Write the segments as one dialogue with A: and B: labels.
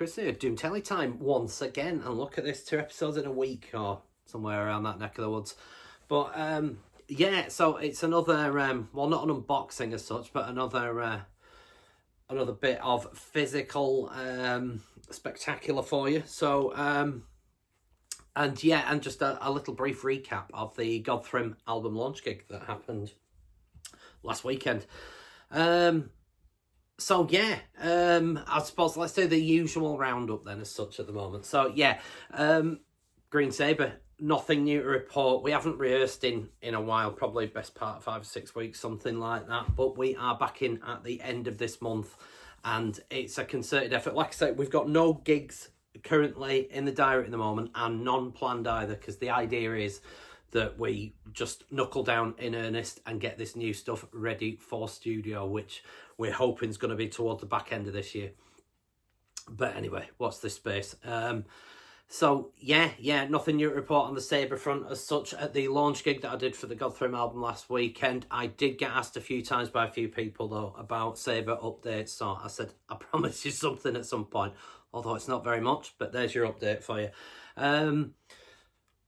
A: Kris here, Doom Telly time once again, and look at this, 2 episodes in a week or somewhere around that neck of the woods. But yeah, so it's another well, not an unboxing as such, but another bit of physical spectacular for you. So and yeah, and just a little brief recap of the Godthrymm album launch gig that happened last weekend. So yeah, I suppose let's do the usual roundup then as such at the moment. So yeah, Green Sabre, nothing new to report. We haven't rehearsed in a while, probably best part of 5 or 6 weeks, something like that. But we are back in at the end of this month, and it's a concerted effort. Like I said, we've got no gigs currently in the diary at the moment, and none planned either, because the idea is that we just knuckle down in earnest and get this new stuff ready for studio, which we're hoping is going to be towards the back end of this year. But anyway, what's this space? So yeah, nothing new to report on the SABRE front as such. At the launch gig that I did for the Godthrymm album last weekend, I did get asked a few times by a few people though about SABRE updates. So I said, I promise you something at some point, although it's not very much, but there's your update for you.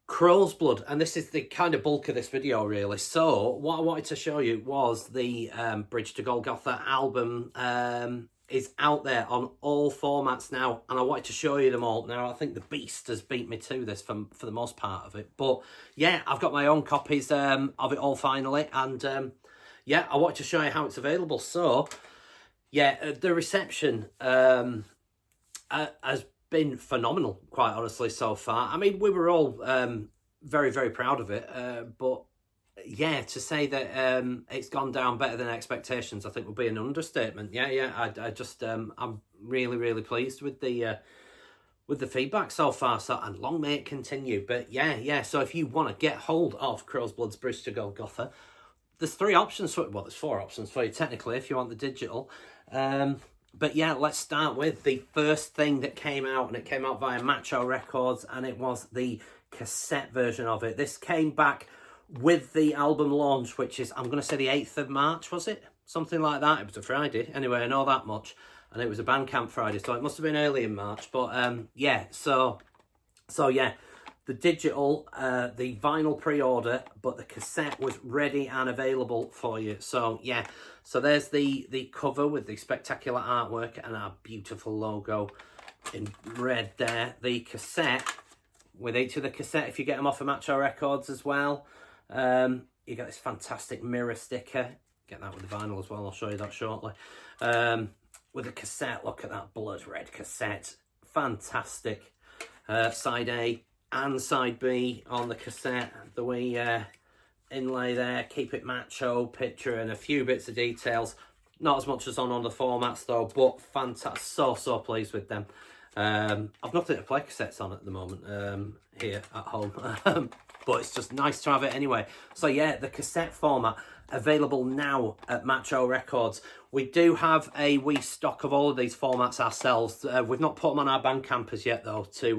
A: Crowsblood, and this is the kind of bulk of this video really. So what I wanted to show you was the Bridge to Golgotha album is out there on all formats now, and I wanted to show you them all. Now I think the beast has beat me to this for the most part of it, but yeah, I've got my own copies of it all finally, and yeah, I wanted to show you how it's available. So yeah, the reception has been phenomenal, quite honestly, so far. I mean, we were all very, very proud of it, but yeah, to say that it's gone down better than expectations, I think would be an understatement. Yeah, I just I'm really, really pleased with the feedback so far. So, and long may it continue. But yeah. So if you want to get hold of Crowsblood's Bridge to Golgotha, there's 3 options for, well, there's 4 options for you technically if you want the digital. But yeah, let's start with the first thing that came out, and it came out via Macho Records, and it was the cassette version of it. This came back with the album launch, which is, I'm going to say the 8th of March, was it? Something like that. It was a Friday. Anyway, I know that much. And it was a Bandcamp Friday, so it must have been early in March. But yeah, so yeah, the digital, the vinyl pre-order, but the cassette was ready and available for you. So yeah, so there's the cover with the spectacular artwork and our beautiful logo in red there. The cassette, with each of the cassette, if you get them off of Macho Records as well, you get this fantastic mirror sticker. Get that with the vinyl as well, I'll show you that shortly. With the cassette, look at that blood red cassette. Fantastic. Side A and side B on the cassette. The wee inlay there, keep it macho picture and a few bits of details. Not as much as on the formats though, but fantastic. So pleased with them. I've nothing to play cassettes on at the moment here at home, but it's just nice to have it anyway. So yeah, the cassette format available now at Macho Records. We do have a wee stock of all of these formats ourselves. We've not put them on our Bandcamp as yet though, to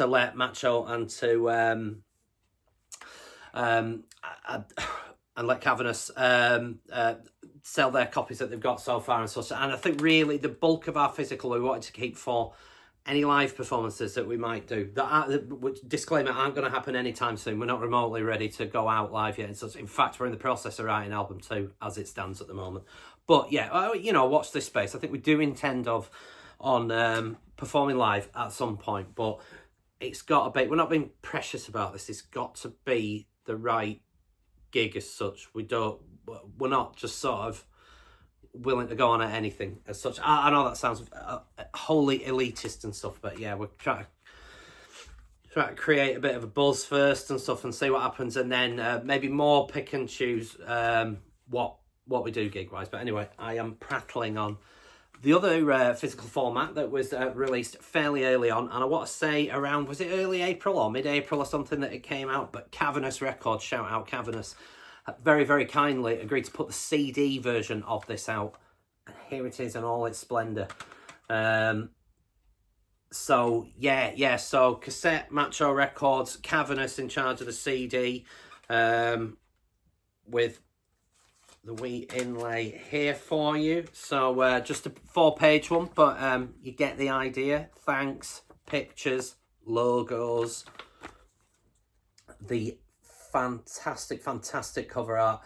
A: let Macho and to and let Cavernous sell their copies that they've got so far and such. And I think really the bulk of our physical we wanted to keep for any live performances that we might do. Which, disclaimer, aren't going to happen anytime soon. We're not remotely ready to go out live yet. So in fact, we're in the process of writing album 2 as it stands at the moment. But yeah, you know, watch this space. I think we do intend on performing live at some point, but it's got to be, we're not being precious about this. It's got to be the right gig as such. We're not just sort of willing to go on at anything as such. I know that sounds wholly elitist and stuff, but yeah, we're trying to create a bit of a buzz first and stuff and see what happens, and then maybe more pick and choose what we do gig wise. But anyway, I am prattling on. The other physical format that was released fairly early on, and I want to say around, was it early April or mid-April or something that it came out, but Cavernous Records, shout out Cavernous, very, very kindly agreed to put the CD version of this out. And here it is in all its splendour. So, yeah, so cassette, Macho Records, Cavernous in charge of the CD, with the wee inlay here for you. So just a 4-page one, but you get the idea. Thanks, pictures, logos, the fantastic cover art.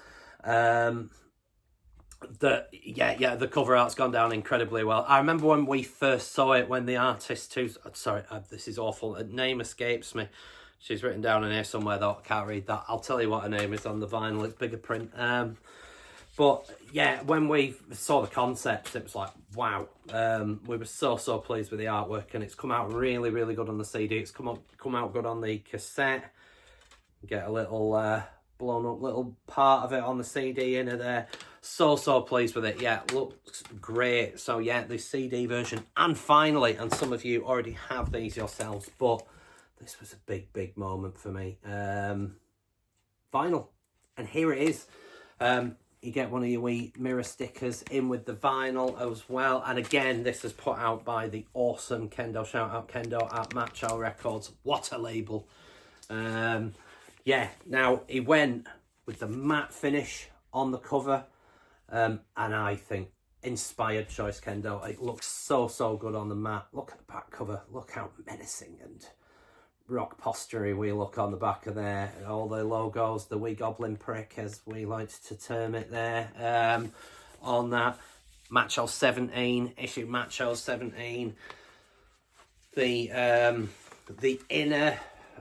A: The cover art's gone down incredibly well. I remember when we first saw it, when the artist who's this is awful, her name escapes me. She's written down in here somewhere though, I can't read that. I'll tell you what her name is on the vinyl, it's bigger print. But yeah, when we saw the concept, it was like, wow. We were so pleased with the artwork, and it's come out really good on the CD. It's come out good on the cassette. Get a little blown up little part of it on the CD in there. So pleased with it. Yeah, looks great. So yeah, the CD version, and finally, and some of you already have these yourselves, but this was a big moment for me. Vinyl, and here it is. You get one of your wee mirror stickers in with the vinyl as well. And again, this is put out by the awesome Kendo. Shout out Kendo at Macho Records. What a label. Yeah, now he went with the matte finish on the cover. And I think inspired choice, Kendo. It looks so good on the matte. Look at the back cover. Look how menacing and rock postury we look on the back of there. All the logos, the wee goblin prick, as we like to term it there, on that. Macho 17, issue Macho 17. The inner,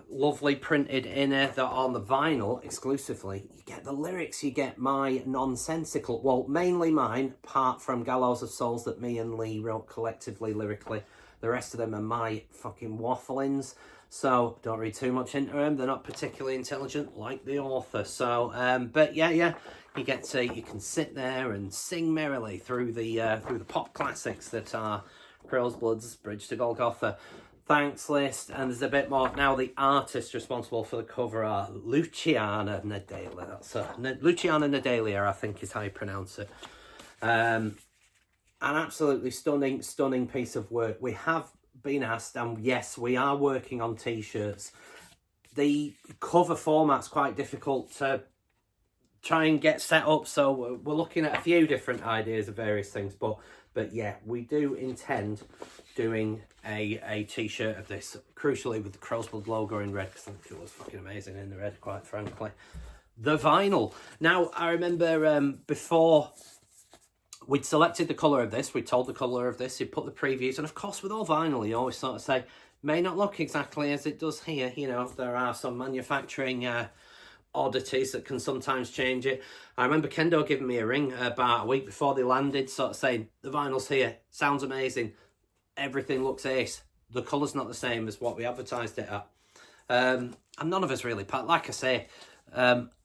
A: lovely printed inner that on the vinyl exclusively, you get the lyrics, you get my nonsensical, well, mainly mine, apart from Gallows of Souls that me and Lee wrote collectively lyrically. The rest of them are my fucking wafflings. So don't read too much into them. They're not particularly intelligent like the author. So, but yeah, you can sit there and sing merrily through the pop classics that are Crowsblood's Bridge to Golgotha, thanks list, and there's a bit more. Now the artist responsible for the cover art, Luciana Nedelia. Luciana Nedelia, I think is how you pronounce it. An absolutely stunning piece of work. We have been asked, and yes, we are working on t-shirts. The cover format's quite difficult to try and get set up, so we're looking at a few different ideas of various things, but yeah, we do intend doing a t-shirt of this, crucially with the Crowsblood logo in red, because I think it was fucking amazing in the red, quite frankly. The vinyl. Now, I remember before we'd selected the colour of this, we told the colour of this, you put the previews, and of course with all vinyl you always sort of say, may not look exactly as it does here, you know, there are some manufacturing oddities that can sometimes change it. I remember Kendo giving me a ring about a week before they landed, sort of saying, the vinyl's here, sounds amazing, everything looks ace, the colour's not the same as what we advertised it at. And none of us really, like I say,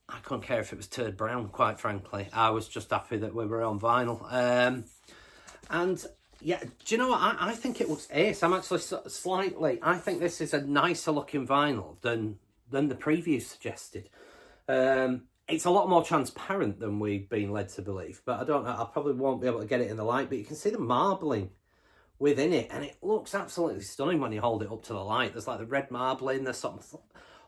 A: I couldn't care if it was turd brown, quite frankly. I was just happy that we were on vinyl. And yeah, do you know what? I think it looks ace. I'm actually slightly, I think this is a nicer looking vinyl than the preview suggested. It's a lot more transparent than we've been led to believe, but I don't know, I probably won't be able to get it in the light, but you can see the marbling within it, and it looks absolutely stunning when you hold it up to the light. There's like the red marbling, there's sort of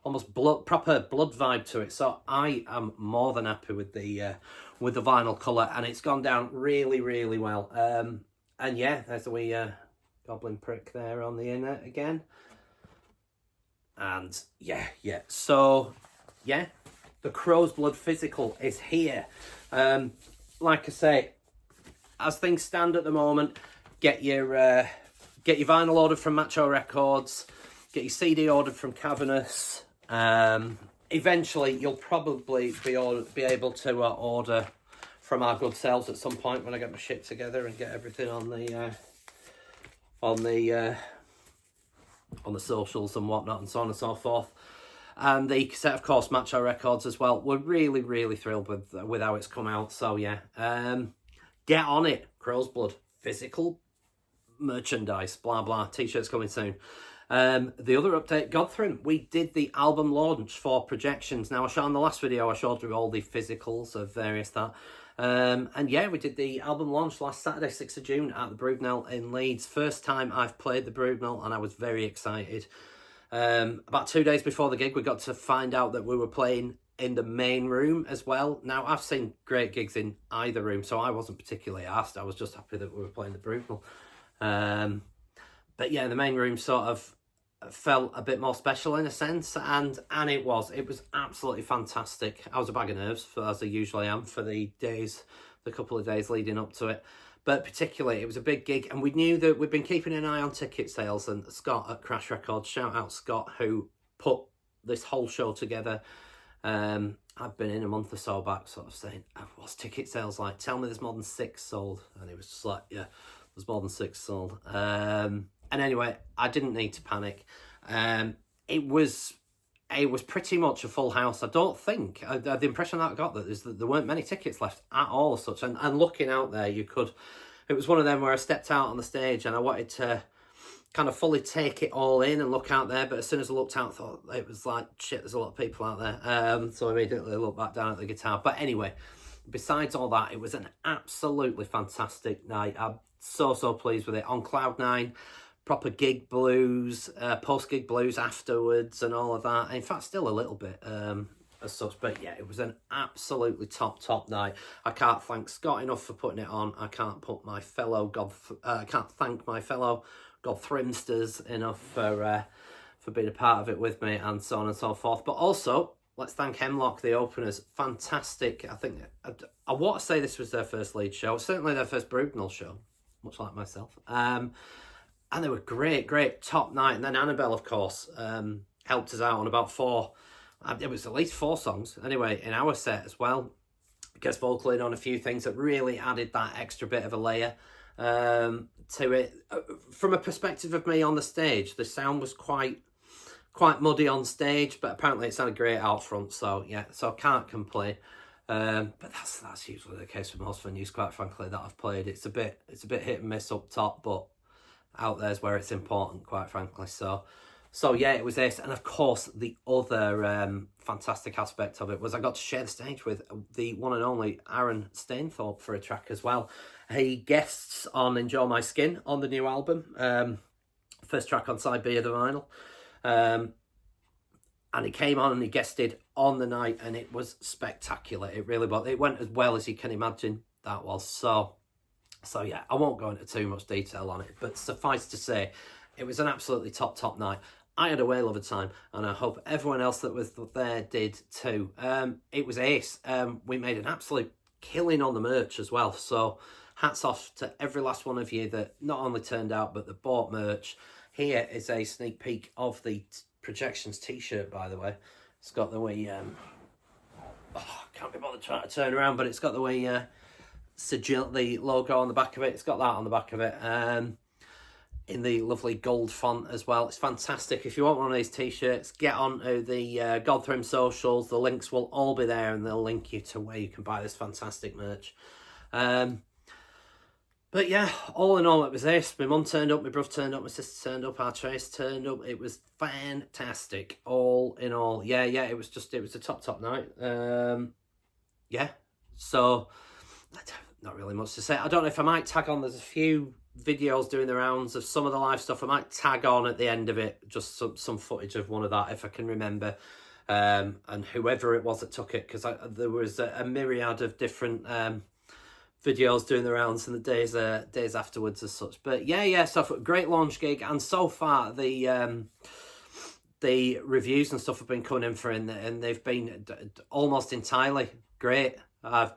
A: almost proper blood vibe to it. So I am more than happy with the vinyl colour, and it's gone down really well. And yeah, there's the wee goblin prick there on the inner again. And yeah. So yeah, the Crowsblood physical is here. Like I say, as things stand at the moment, get your vinyl ordered from Macho Records, get your CD ordered from Cavernous. Eventually you'll probably be able to order from our good selves at some point when I get my shit together and get everything on the socials and whatnot and so on and so forth. And the cassette, of course, Macho Records as well. We're really thrilled with how it's come out. So yeah, get on it. Crowsblood physical merchandise, blah blah. T-shirts coming soon. The other update, Godthrymm, we did the album launch for Projections. Now, on the last video, I showed you all the physicals of various that. And yeah, we did the album launch last Saturday, 6th of June at the Broodmill in Leeds. First time I've played the Broodmill, and I was very excited. About 2 days before the gig, we got to find out that we were playing in the main room as well. Now, I've seen great gigs in either room, so I wasn't particularly asked. I was just happy that we were playing the Brutal. But yeah, the main room sort of felt a bit more special in a sense, and it was absolutely fantastic. I was a bag of nerves, as I usually am, for the couple of days leading up to it. But particularly, it was a big gig, and we knew that we'd been keeping an eye on ticket sales, and Scott at Crash Records, shout out Scott, who put this whole show together. I've been in a month or so back sort of saying, what's ticket sales like? Tell me there's more than 6 sold. And he was just like, yeah, there's more than 6 sold. And anyway, I didn't need to panic. It was pretty much a full house. I don't think, the impression that I got that is that there weren't many tickets left at all as such. And looking out there, it was one of them where I stepped out on the stage and I wanted to kind of fully take it all in and look out there, but as soon as I looked out, I thought it was like, shit, there's a lot of people out there. So I immediately looked back down at the guitar. But anyway, besides all that, it was an absolutely fantastic night. I'm so pleased with it. On cloud 9, proper gig blues, post-gig blues afterwards and all of that. In fact, still a little bit as such, but yeah, it was an absolutely top night. I can't thank Scott enough for putting it on. I can't thank my fellow Godthrymmsters enough for being a part of it with me, and so on and so forth. But also, let's thank Hemlock, the openers. Fantastic. I think I want to say this was their first Leeds show, certainly their first Brugnell show, much like myself. And they were great, top night. And then Annabelle, of course, helped us out on about 4. It was at least 4 songs, anyway, in our set as well. Guest vocaling on a few things that really added that extra bit of a layer to it. From a perspective of me on the stage, the sound was quite muddy on stage, but apparently it sounded great out front, so yeah, so I can't complain. But that's usually the case with most venues, quite frankly, that I've played. It's a bit hit and miss up top, but out there's where it's important, quite frankly. So yeah, it was this. And of course, the other fantastic aspect of it was I got to share the stage with the one and only Aaron Stainthorpe for a track as well. He guests on Enjoy My Skin on the new album. First track on side B of the vinyl. And he came on and he guested on the night, and it was spectacular. It really was. It went as well as you can imagine that was. So yeah, I won't go into too much detail on it, but suffice to say, it was an absolutely top night. I had a whale of a time, and I hope everyone else that was there did too. It was ace. We made an absolute killing on the merch as well. So hats off to every last one of you that not only turned out, but that bought merch. Here is a sneak peek of the Projections t-shirt, by the way. It's got the way... can't be bothered trying to turn around, but it's got the way... sigil, the logo on the back of it. It's got that on the back of it. In the lovely gold font as well. It's fantastic. If you want one of these t-shirts, get onto the Godthrymm socials. The links will all be there, and they'll link you to where you can buy this fantastic merch. But yeah, all in all, it was this. My mum turned up, my brother turned up, my sister turned up, our Trace turned up. It was fantastic. All in all, yeah, it was a top night. Yeah, so not really much to say. I don't know if I might tag on. There's a few videos doing the rounds of some of the live stuff. I might tag on at the end of it just some footage of one of that if I can remember, and whoever it was that took it, because there was a myriad of different videos doing the rounds in the days afterwards as such. But yeah, so great launch gig, and so far the reviews and stuff have been coming in for it, and they've been almost entirely great. I've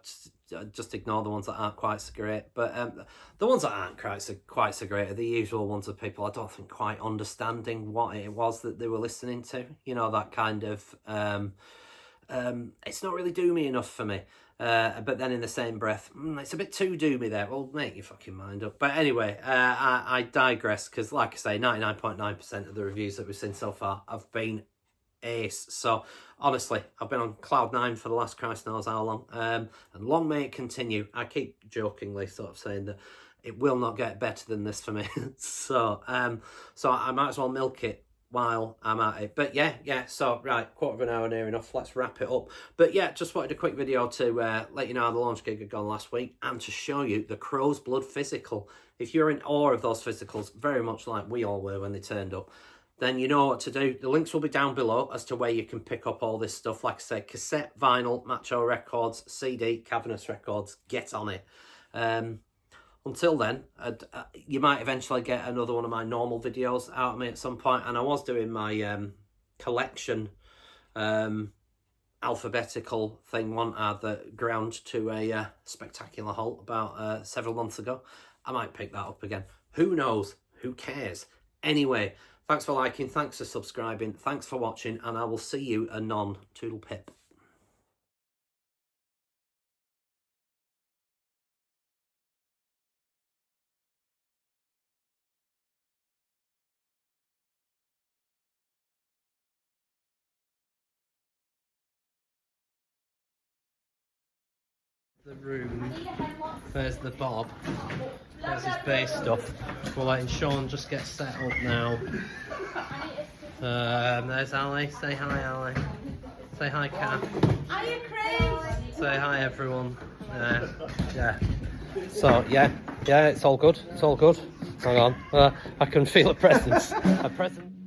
A: just ignore the ones that aren't quite so great, but the ones that aren't quite so great are the usual ones of people I don't think quite understanding what it was that they were listening to. You know, that kind of it's not really doomy enough for me, but then in the same breath, it's a bit too doomy there. Well, make your fucking mind up. But anyway, I digress, because like I say, 99.9% of the reviews that we've seen so far have been ace. So honestly, I've been on cloud 9 for the last Christ knows how long, and long may it continue. I keep jokingly sort of saying that it will not get better than this for me. so I might as well milk it while I'm at it. But yeah, so right, quarter of an hour near enough, let's wrap it up. But yeah, just wanted a quick video to let you know how the launch gig had gone last week, and to show you the Crowsblood physical. If you're in awe of those physicals, very much like we all were when they turned up, then you know what to do. The links will be down below as to where you can pick up all this stuff. Like I say, cassette, vinyl, Macho Records, CD, Cavernous Records, get on it. Until then, you might eventually get another one of my normal videos out of me at some point. And I was doing my collection alphabetical thing, wasn't I, that ground to a spectacular halt about several months ago. I might pick that up again. Who knows? Who cares? Anyway, thanks for liking, thanks for subscribing, thanks for watching, and I will see you anon. Toodle pip. The room, there's the Bob, there's his bass stuff. We're letting Sean just get set up now. There's Ali, say hi Ali. Say hi Kat. Hiya Kris. Say hi everyone. Yeah. So yeah, it's all good, it's all good. Hang on, I can feel a presence. A presence.